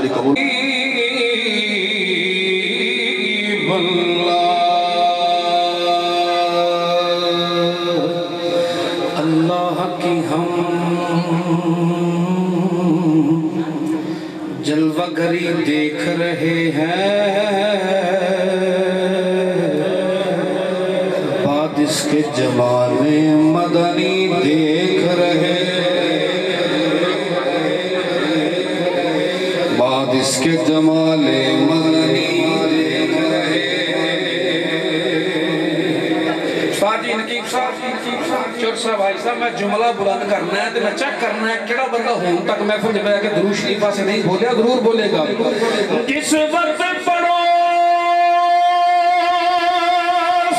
हाजिरी कबूल। अल्लाह की हम जलवागरी देख रहे हैं, बाद इसके जमाने मदनी देख रहे, बाद इसके जमाले मदनी देख रहे। चोर साहब भाई साहब मैं जुमला बुलंद करना है तो मैं चेक करना है केड़ा बंदा हों तक महफिल में बैठ के दुरूद शरीफ से नहीं बोलिया जरूर बोलेगा। जिस वक्त पढ़ो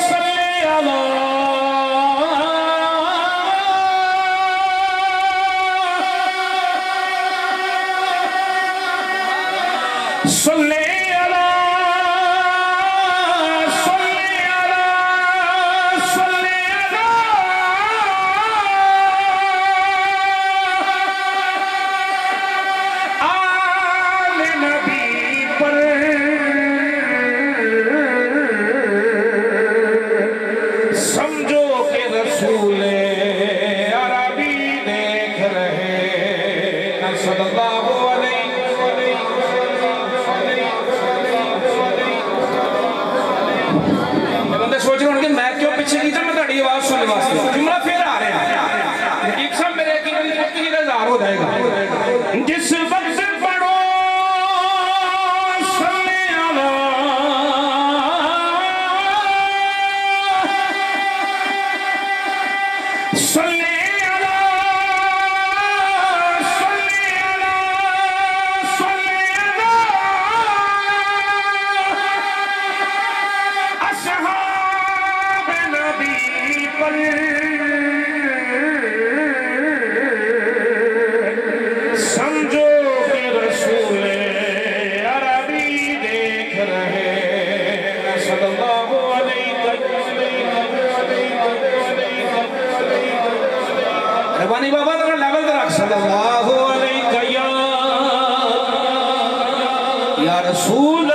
सल्ले अला सल्ले सोच रहे होंगे मैं क्यों पीछे की मैं तुम्हारी आवाज सुनने वास्ते जुमला फिर आ रहा है एक सब मेरे की हजार हो जाएगा। जिस वक्त पढ़ो सल्ले अला सल्ले अला सल्ले अला सल्ले अला असहाब नबी पर समझो के रसूल अरबी देख रहे सल्लल्लाहु अलैहि रबानी बाबा तेरा लेवल तो रख सल्लल्लाहु अलैहि या रसूल